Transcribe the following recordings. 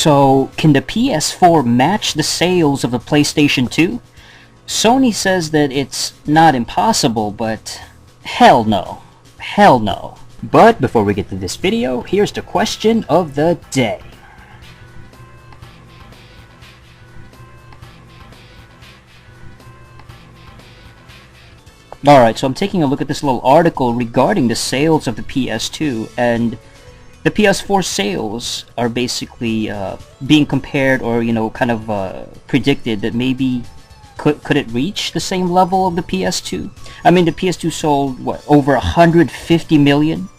So, can the PS4 match the sales of the PlayStation 2? Sony says that it's not impossible, but hell no. Hell no. But before we get to this video, here's the question of the day. Alright, so I'm taking a look at this little article regarding the sales of the PS2, and the PS4 sales are basically being compared or, kind of predicted that maybe could it reach the same level of the PS2? I mean, the PS2 sold, what, over 150 million?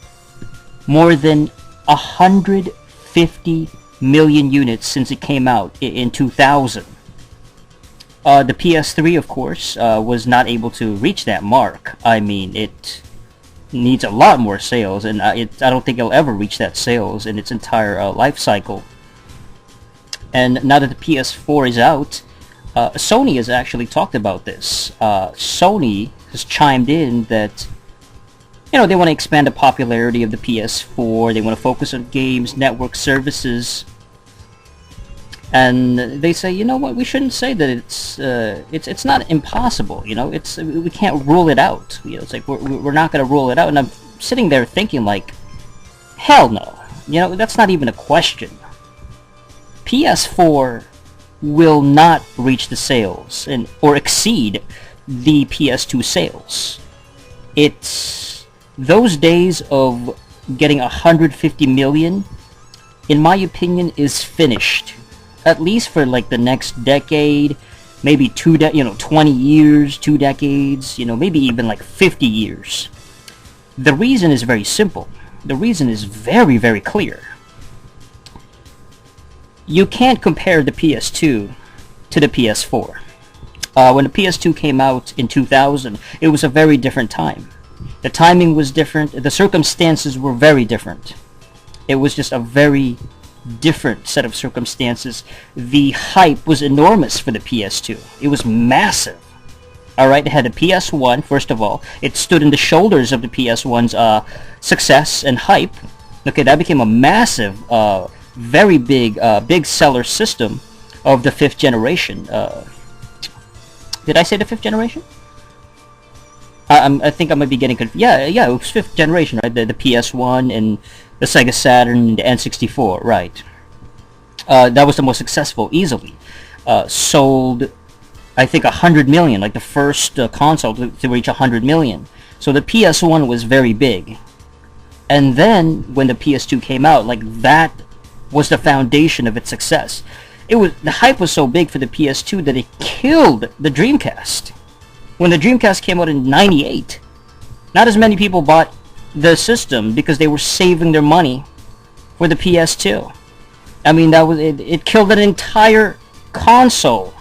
More than 150 million units since it came out in 2000. The PS3, of course, was not able to reach that mark. I mean, it needs a lot more sales, and I don't think it'll ever reach that sales in its entire life cycle. And now that the PS4 is out, Sony has actually talked about this. Sony has chimed in that, they want to expand the popularity of the PS4, they want to focus on games, network services, and they say, you know what, we shouldn't say that it's not impossible, we can't rule it out. It's like we're not going to rule it out. And I'm sitting there thinking, like, hell no. That's not even a question. PS4 will not reach the sales or exceed the PS2 sales. It's those days of getting 150 million, in my opinion, is finished. At least for like the next decade, maybe 20 years, 2 decades, maybe even like 50 years. The reason is very simple. The reason is very, very clear. You can't compare the PS2 to the PS4. When the PS2 came out in 2000, it was a very different time. The timing was different. The circumstances were very different. It was just a very different set of circumstances. The hype was enormous for the PS2. It was massive. Alright, it had the PS1, first of all. It stood in the shoulders of the PS1's success and hype. Okay, that became a massive, very big seller system of the 5th generation. Did I say the 5th generation? I think I might be getting confused. Yeah, it was 5th generation, right? The PS1 and the Sega Saturn and the N64, right. That was the most successful, easily. Sold, I think, 100 million, like the first console to reach 100 million. So the PS1 was very big. And then, when the PS2 came out, like, that was the foundation of its success. The hype was so big for the PS2 that it killed the Dreamcast. When the Dreamcast came out in '98, not as many people bought the system because they were saving their money for the PS2. I mean, that was it killed an entire console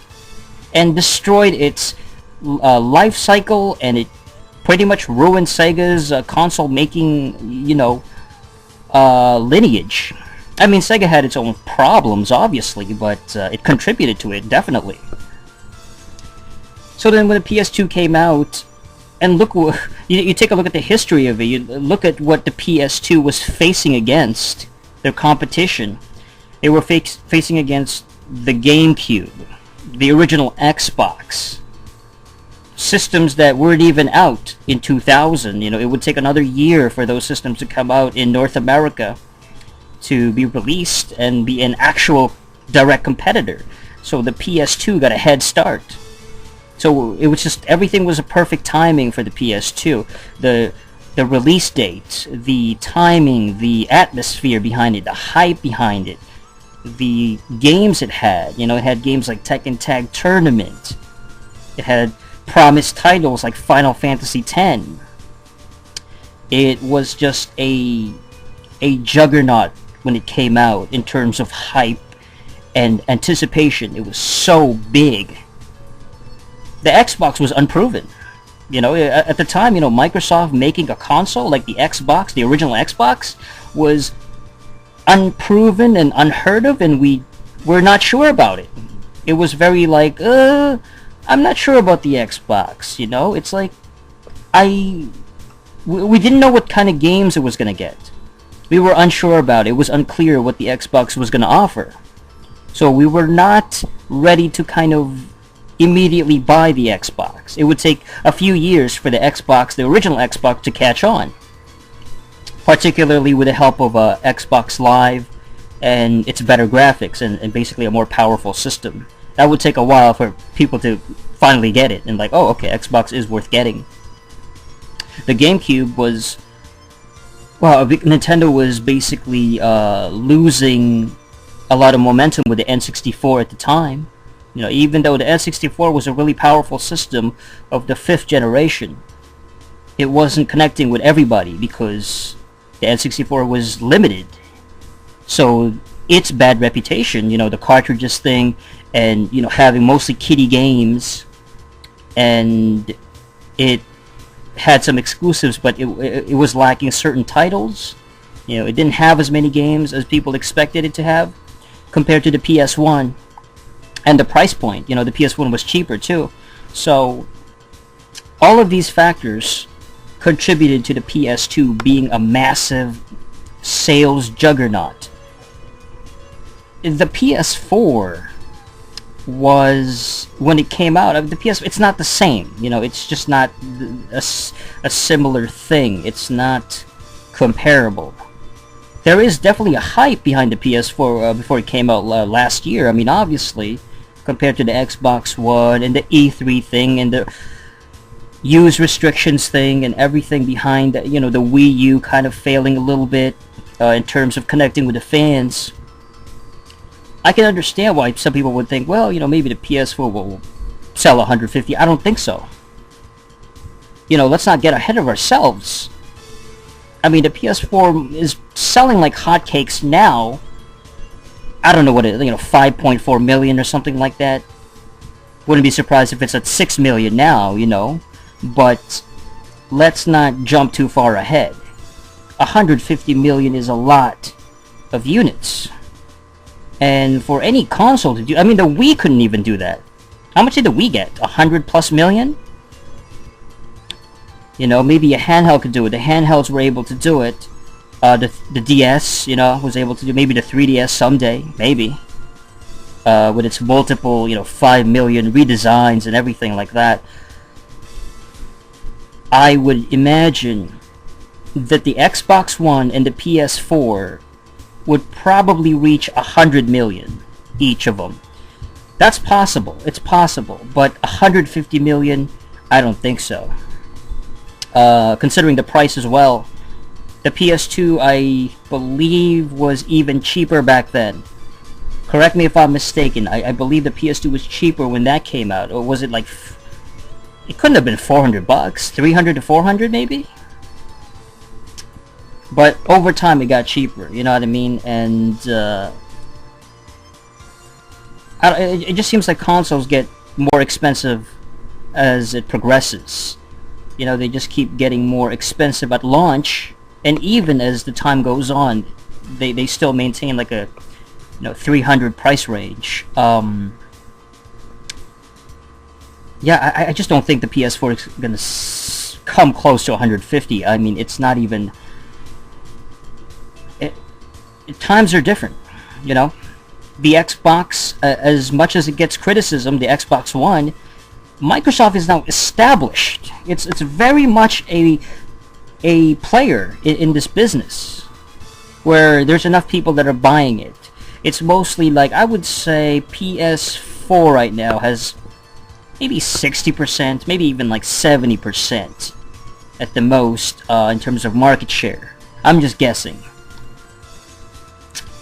and destroyed its life cycle, and it pretty much ruined Sega's console making, lineage. I mean, Sega had its own problems, obviously, but it contributed to it, definitely. So then when the PS2 came out, and look, you take a look at the history of it, you look at what the PS2 was facing against, their competition. They were facing against the GameCube, the original Xbox, systems that weren't even out in 2000. It would take another year for those systems to come out in North America to be released and be an actual direct competitor. So the PS2 got a head start. So it was just, everything was a perfect timing for the PS2. The release date, the timing, the atmosphere behind it, the hype behind it, the games it had. It had games like Tekken Tag Tournament. It had promised titles like Final Fantasy X. It was just a juggernaut when it came out in terms of hype and anticipation. It was so big. The Xbox was unproven. At the time, Microsoft making a console like the Xbox, the original Xbox, was unproven and unheard of, and we were not sure about it. It was very like, I'm not sure about the Xbox, It's like, we didn't know what kind of games it was going to get. We were unsure about it. It was unclear what the Xbox was going to offer. So we were not ready to kind of immediately buy the Xbox. It would take a few years for the Xbox, the original Xbox, to catch on. Particularly with the help of Xbox Live and its better graphics and basically a more powerful system. That would take a while for people to finally get it and like, oh, okay, Xbox is worth getting. The GameCube was, well, Nintendo was basically losing a lot of momentum with the N64 at the time. You know, even though the N64 was a really powerful system of the 5th generation, it wasn't connecting with everybody because the N64 was limited. So its bad reputation, you know, the cartridges thing, and you know, having mostly kiddie games, and it had some exclusives, but it was lacking certain titles. You know, it didn't have as many games as people expected it to have compared to the PS1. And the price point, you know, the PS1 was cheaper too. So all of these factors contributed to the PS2 being a massive sales juggernaut. The PS4 was, when it came out, the PS, it's not the same, you know, it's just not a similar thing. It's not comparable. There is definitely a hype behind the PS4 before it came out last year. I mean, obviously, compared to the Xbox One and the E3 thing and the use restrictions thing and everything behind that, you know, the Wii U kind of failing a little bit in terms of connecting with the fans. I can understand why some people would think, well, you know, maybe the PS4 will sell 150. I don't think so. You know, let's not get ahead of ourselves. I mean, the PS4 is selling like hotcakes now. I don't know what it, you know, 5.4 million or something like that. Wouldn't be surprised if it's at 6 million now, you know. But let's not jump too far ahead. 150 million is a lot of units. And for any console to do, I mean, the Wii couldn't even do that. How much did the Wii get? 100 plus million? You know, maybe a handheld could do it. The handhelds were able to do it. The DS, you know, was able to do, maybe the 3DS someday, maybe. With its multiple, you know, 5 million redesigns and everything like that. I would imagine that the Xbox One and the PS4 would probably reach 100 million, each of them. That's possible. It's possible. But 150 million, I don't think so. Considering the price as well. The PS2, I believe, was even cheaper back then. Correct me if I'm mistaken. I believe the PS2 was cheaper when that came out. Or was it like... It couldn't have been 400 bucks. 300 to 400 maybe? But over time it got cheaper, you know what I mean? And it just seems like consoles get more expensive as it progresses. You know, they just keep getting more expensive at launch, and even as the time goes on, they still maintain like a, you know, 300 price range. Yeah, I just don't think the PS4 is gonna come close to 150. I mean, it's not even. Times are different, you know. The Xbox, as much as it gets criticism, the Xbox One, Microsoft is now established. It's very much a player in this business, where there's enough people that are buying it. It's mostly like, I would say PS4 right now has maybe 60%, maybe even like 70% at the most in terms of market share. I'm just guessing.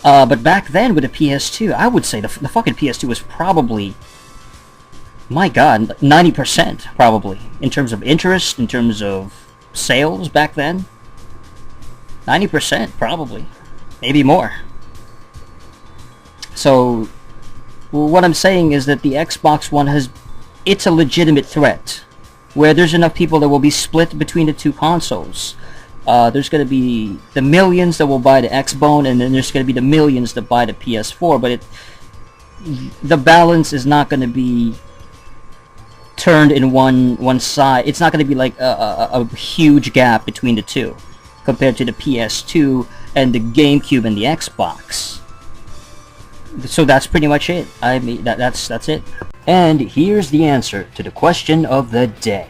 But back then with the PS2, I would say the fucking PS2 was probably, my god, 90% probably. In terms of interest, in terms of sales back then. 90% probably. Maybe more. So, what I'm saying is that the Xbox One it's a legitimate threat. Where there's enough people that will be split between the two consoles. There's going to be the millions that will buy the Xbone, and then there's going to be the millions that buy the PS4, but the balance is not going to be turned in one side. It's not going to be like a huge gap between the two compared to the PS2 and the GameCube and the Xbox. So that's pretty much it. I mean, that's it. And here's the answer to the question of the day.